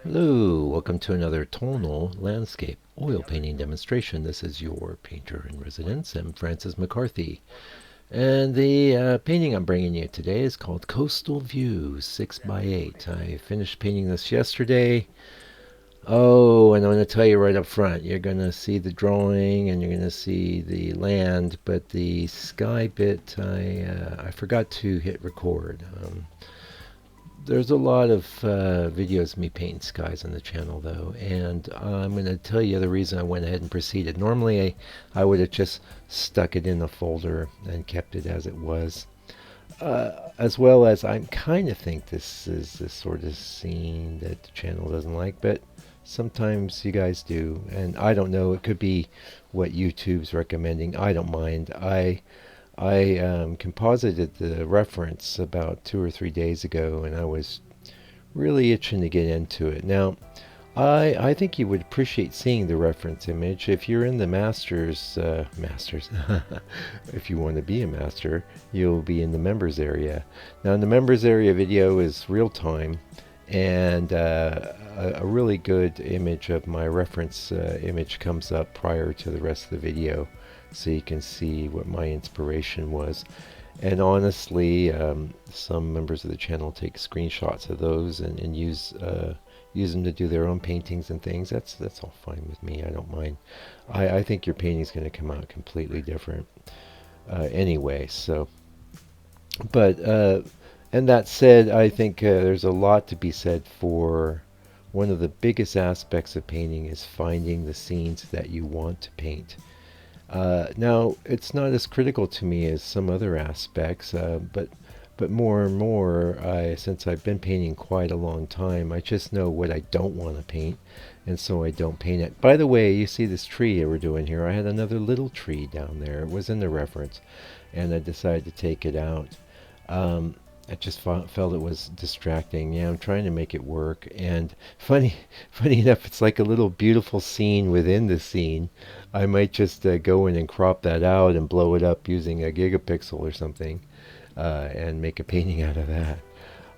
Hello, welcome to another tonal landscape oil painting demonstration. This is your painter in residence. I'm Francis McCarthy. And the painting I'm bringing you today is called Coastal View 6 by 8. I finished painting this yesterday. Oh, and I'm going to tell you right up front, you're going to see the drawing and you're going to see the land, but the sky bit, I forgot to hit record. There's a lot of videos of me painting skies on the channel, though, and I'm going to tell you the reason I went ahead and proceeded. Normally, I would have just stuck it in the folder and kept it as it was. As well as I kind of think this is the sort of scene that the channel doesn't like, but sometimes you guys do, and I don't know. It could be what YouTube's recommending. I don't mind. I composited the reference about 2 or 3 days ago, and I was really itching to get into it. Now, I think you would appreciate seeing the reference image if you're in the masters. If you want to be a master, you'll be in the members area. Now, in the members area, video is real time, and a really good image of my reference image comes up prior to the rest of the video, so you can see what my inspiration was. And honestly, some members of the channel take screenshots of those and use them to do their own paintings and things. That's all fine with me. I don't mind. I think your painting is going to come out completely different anyway. So, but and that said, I think there's a lot to be said for one of the biggest aspects of painting is finding the scenes that you want to paint. Now, it's not as critical to me as some other aspects, but more and more, since I've been painting quite a long time, I just know what I don't want to paint, and so I don't paint it. By the way, you see this tree that we're doing here? I had another little tree down there. It was in the reference, and I decided to take it out. I just felt it was distracting. Yeah, I'm trying to make it work, and funny enough, it's like a little beautiful scene within the scene. I might just go in and crop that out and blow it up using a gigapixel or something, and make a painting out of that.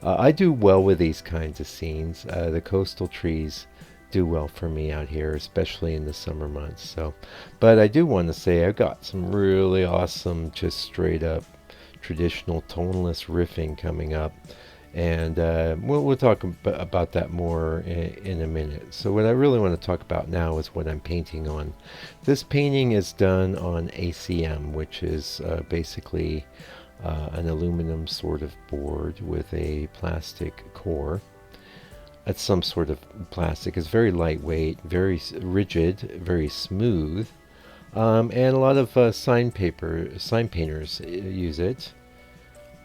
I do well with these kinds of scenes. The coastal trees do well for me out here, especially in the summer months. So, but I do want to say I've got some really awesome, just straight up traditional tonalist riffing coming up, and we'll talk about that more in a minute. So what I really want to talk about now is what I'm painting on. This painting is done on ACM, which is basically an aluminum sort of board with a plastic core. It's some sort of plastic. It's very lightweight, very rigid, very smooth. And a lot of sign painters use it.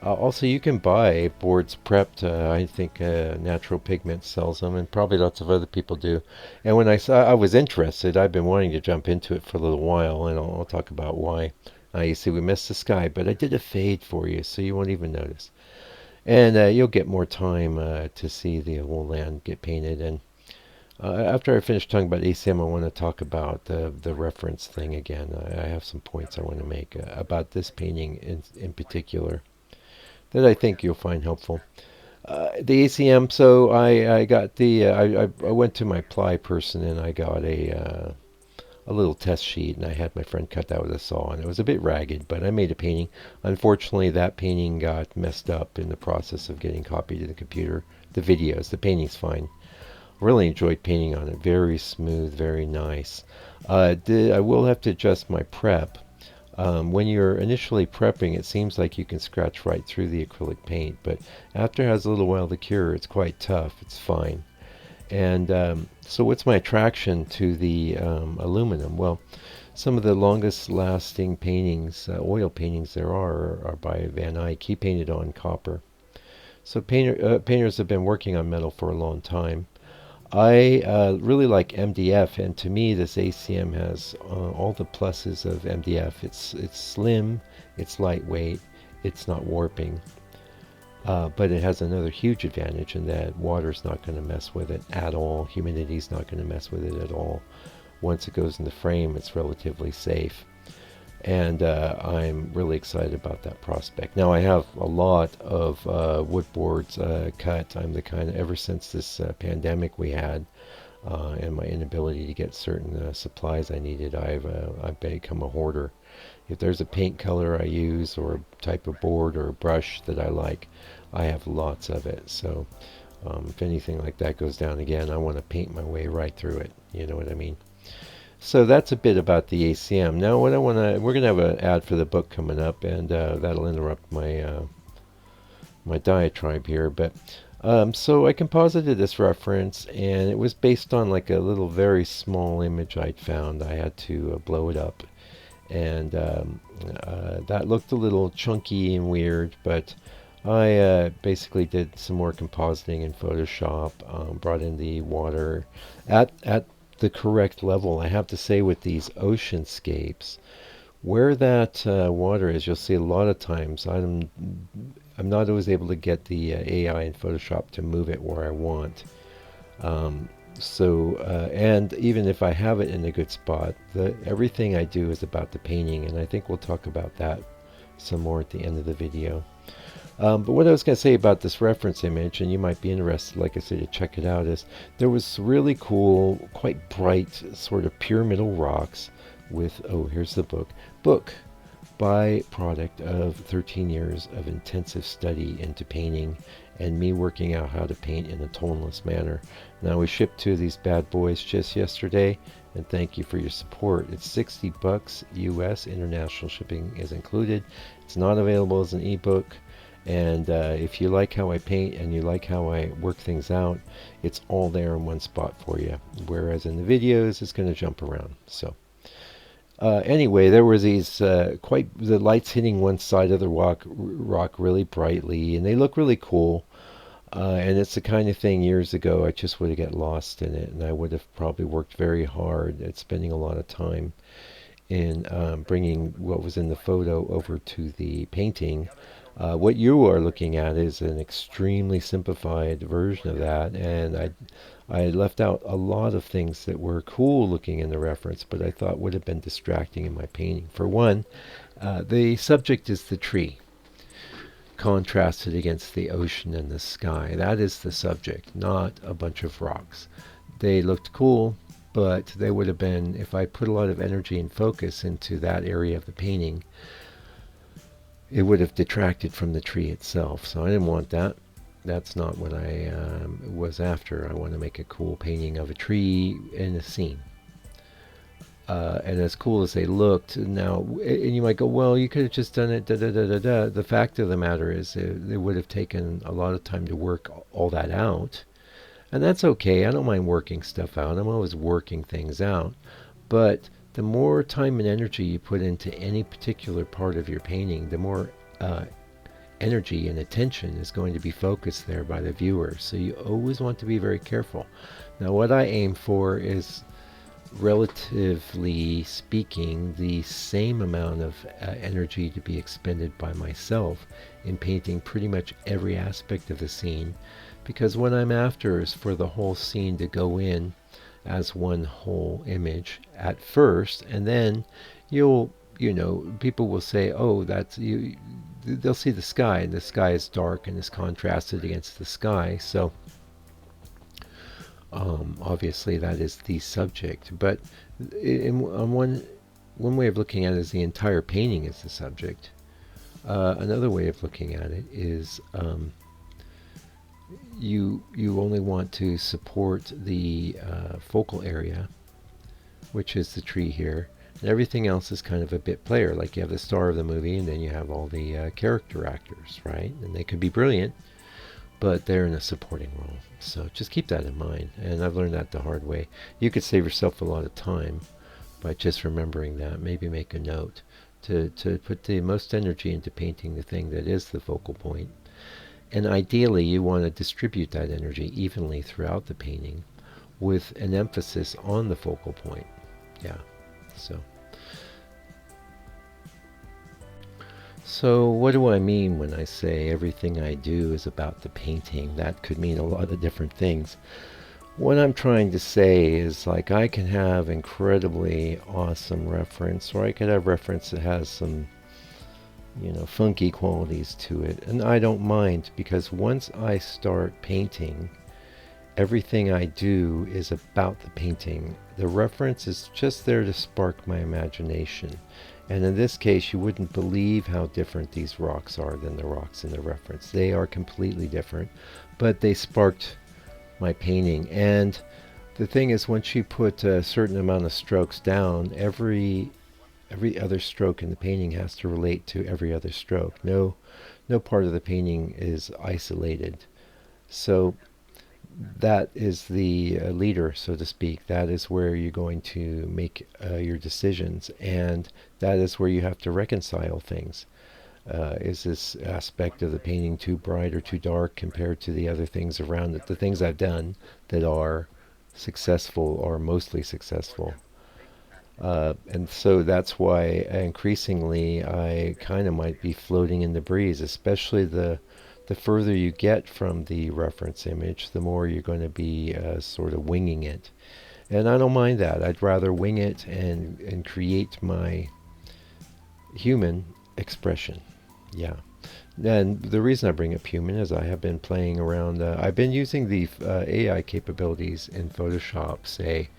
Also, you can buy boards prepped. I think Natural Pigment sells them, and probably lots of other people do. And when I was interested. I've been wanting to jump into it for a little while, and I'll talk about why. You see, we missed the sky, but I did a fade for you, so you won't even notice. And you'll get more time to see the whole land get painted. And after I finish talking about ACM, I want to talk about the reference thing again. I have some points I want to make about this painting in particular that I think you'll find helpful. The ACM, so I got the, I went to my ply person and I got a little test sheet, and I had my friend cut that with a saw, and it was a bit ragged, but I made a painting. Unfortunately, that painting got messed up in the process of getting copied to the computer. The videos, the painting's fine. Really enjoyed painting on it. Very smooth, very nice. I will have to adjust my prep. When you're initially prepping, it seems like you can scratch right through the acrylic paint, but after it has a little while to cure, it's quite tough. It's fine. And so what's my attraction to the aluminum? Well, some of the longest lasting paintings, oil paintings there are by Van Eyck. He painted on copper. So painters have been working on metal for a long time. I really like MDF, and to me, this ACM has all the pluses of MDF. It's slim, it's lightweight, it's not warping, but it has another huge advantage in that water's not going to mess with it at all. Humidity's not going to mess with it at all. Once it goes in the frame, it's relatively safe. And I'm really excited about that prospect. Now I have a lot of wood boards cut. I'm the kind of, ever since this pandemic we had, and my inability to get certain supplies I needed, I've become a hoarder. If there's a paint color I use or a type of board or a brush that I like, I have lots of it. So if anything like that goes down again, I want to paint my way right through it. You know what I mean? So that's a bit about the ACM. Now, what I want to, we're going to have an ad for the book coming up, and that'll interrupt my my diatribe here. But so I composited this reference, and it was based on like a little very small image I'd found. I had to blow it up, and that looked a little chunky and weird, but I basically did some more compositing in Photoshop, brought in the water at the correct level. I have to say, with these oceanscapes, where that water is, you'll see a lot of times I'm not always able to get the AI in Photoshop to move it where I want. And even if I have it in a good spot, everything I do is about the painting, and I think we'll talk about that some more at the end of the video. But what I was going to say about this reference image, and you might be interested, like I said, to check it out, is there was really cool, quite bright, sort of pyramidal rocks with, oh, here's the book, byproduct of 13 years of intensive study into painting and me working out how to paint in a toneless manner. Now, we shipped 2 of these bad boys just yesterday, and thank you for your support. It's $60 US, international shipping is included. It's not available as an ebook. And if you like how I paint and you like how I work things out, it's all there in one spot for you. Whereas in the videos, it's going to jump around. So anyway, there was these the lights hitting one side of the rock really brightly, and they look really cool. And it's the kind of thing years ago I just would have got lost in it, and I would have probably worked very hard at spending a lot of time in bringing what was in the photo over to the painting. What you are looking at is an extremely simplified version of that, and I left out a lot of things that were cool looking in the reference, but I thought would have been distracting in my painting. For one, the subject is the tree, contrasted against the ocean and the sky. That is the subject, not a bunch of rocks. They looked cool, but they would have been, if I put a lot of energy and focus into that area of the painting, it would have detracted from the tree itself. So I didn't want that. That's not what I was after. I want to make a cool painting of a tree in a scene. And as cool as they looked, now, and you might go, well, you could have just done it, da da da da da. The fact of the matter is, it would have taken a lot of time to work all that out. And that's okay. I don't mind working stuff out. I'm always working things out. But the more time and energy you put into any particular part of your painting, the more energy and attention is going to be focused there by the viewer. So you always want to be very careful. Now, what I aim for is, relatively speaking, the same amount of energy to be expended by myself in painting pretty much every aspect of the scene, because what I'm after is for the whole scene to go in as one whole image at first, and then people will say, oh, that's you. They'll see the sky, and the sky is dark and is contrasted against the sky. So obviously that is the subject. But on one way of looking at it is the entire painting is the subject. Another way of looking at it is you only want to support the focal area, which is the tree here, and everything else is kind of a bit player. Like you have the star of the movie, and then you have all the character actors, right? And they could be brilliant, but they're in a supporting role. So just keep that in mind, and I've learned that the hard way. You could save yourself a lot of time by just remembering that. Maybe make a note to put the most energy into painting the thing that is the focal point. And ideally, you want to distribute that energy evenly throughout the painting with an emphasis on the focal point. Yeah, So what do I mean when I say everything I do is about the painting? That could mean a lot of different things. What I'm trying to say is, like, I can have incredibly awesome reference, or I could have reference that has some, funky qualities to it. And I don't mind, because once I start painting, everything I do is about the painting. The reference is just there to spark my imagination. And in this case, you wouldn't believe how different these rocks are than the rocks in the reference. They are completely different, but they sparked my painting. And the thing is, once you put a certain amount of strokes down, every other stroke in the painting has to relate to every other stroke. No part of the painting is isolated. So that is the leader, so to speak. That is where you're going to make your decisions, and that is where you have to reconcile things. Is this aspect of the painting too bright or too dark compared to the other things around it? The things I've done that are successful or mostly successful. And so that's why increasingly I kind of might be floating in the breeze, especially the further you get from the reference image, the more you're going to be sort of winging it. And I don't mind that. I'd rather wing it and create my human expression. Yeah. And the reason I bring up human is I have been playing around. I've been using the AI capabilities in Photoshop. Say,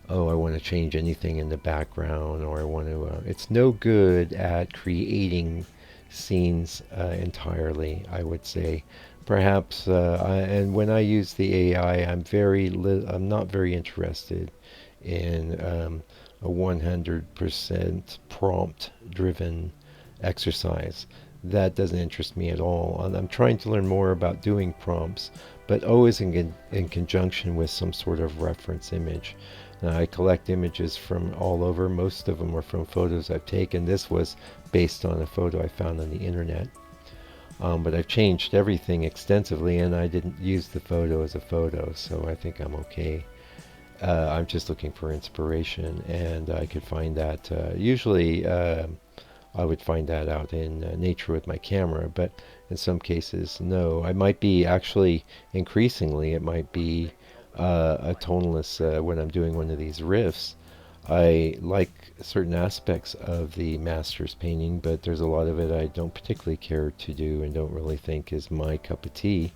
oh, I want to change anything in the background, or I want to. It's no good at creating scenes entirely, I would say. Perhaps, and when I use the AI, I'm not very interested in a 100% prompt-driven exercise. That doesn't interest me at all. And I'm trying to learn more about doing prompts, but always in conjunction with some sort of reference image. I collect images from all over. Most of them are from photos I've taken. This was based on a photo I found on the internet. But I've changed everything extensively, and I didn't use the photo as a photo, so I think I'm okay. I'm just looking for inspiration, and I could find that. Usually, I would find that out in nature with my camera, but in some cases, no. I might be actually, increasingly, it might be a tonalist when I'm doing one of these riffs. I like certain aspects of the master's painting, but there's a lot of it I don't particularly care to do and don't really think is my cup of tea.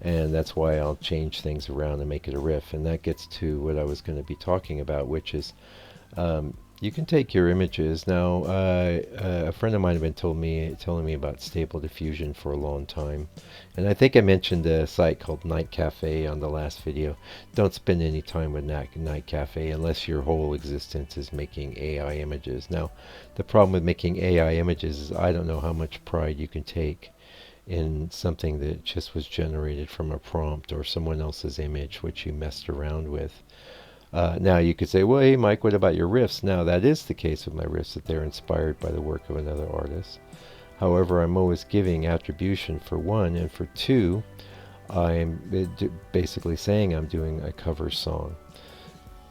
And that's why I'll change things around and make it a riff. And that gets to what I was going to be talking about, which is you can take your images. Now, a friend of mine had been telling me about Stable Diffusion for a long time. And I think I mentioned a site called Night Cafe on the last video. Don't spend any time with Night Cafe unless your whole existence is making AI images. Now, the problem with making AI images is I don't know how much pride you can take in something that just was generated from a prompt or someone else's image which you messed around with. Now you could say, well, hey Mike, what about your riffs? Now that is the case with my riffs, that they're inspired by the work of another artist. However, I'm always giving attribution for one, and for two, I'm basically saying I'm doing a cover song.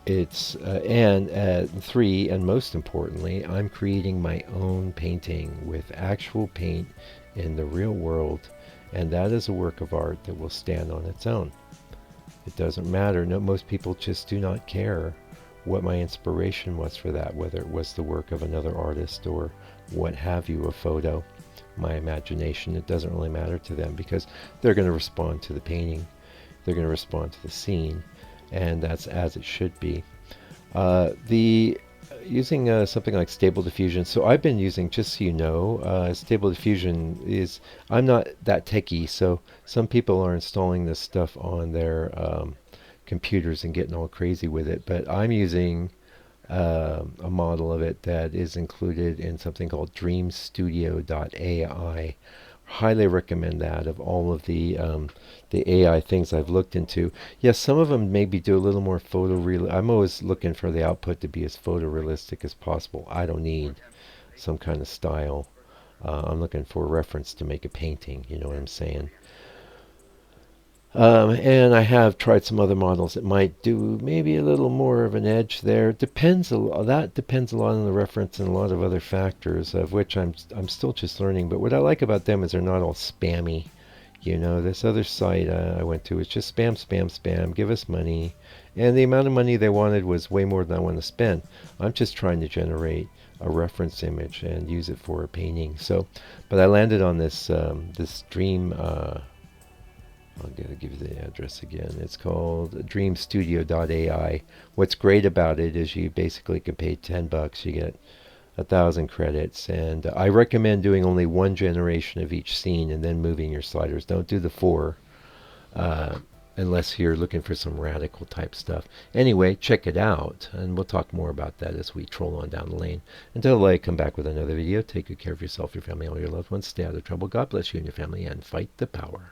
And three, and most importantly, I'm creating my own painting with actual paint in the real world, and that is a work of art that will stand on its own. It doesn't matter. No, most people just do not care what my inspiration was for that, whether it was the work of another artist or what have you, a photo, my imagination. It doesn't really matter to them because they're going to respond to the painting. They're going to respond to the scene, and that's as it should be. The using something like Stable Diffusion. So I've been using, just so you know, Stable Diffusion is, I'm not that techie, so some people are installing this stuff on their computers and getting all crazy with it, but I'm using a model of it that is included in something called DreamStudio.ai. Highly recommend that. Of all of the AI things I've looked into, yes, some of them maybe do a little more photoreal. I'm always looking for the output to be as photorealistic as possible. I don't need some kind of style. I'm looking for a reference to make a painting. You know what I'm saying? And I have tried some other models that might do maybe a little more of an edge there. Depends a lot. That depends a lot on the reference and a lot of other factors, of which I'm still just learning. But what I like about them is they're not all spammy. You know, this other site I went to is just spam, spam, spam. Give us money. And the amount of money they wanted was way more than I want to spend. I'm just trying to generate a reference image and use it for a painting. So, but I landed on this Dream. I'm going to give you the address again. It's called dreamstudio.ai. What's great about it is you basically can pay $10. You get 1,000 credits. And I recommend doing only one generation of each scene and then moving your sliders. Don't do the four unless you're looking for some radical type stuff. Anyway, check it out. And we'll talk more about that as we troll on down the lane. Until I come back with another video, take good care of yourself, your family, all your loved ones. Stay out of trouble. God bless you and your family, and fight the power.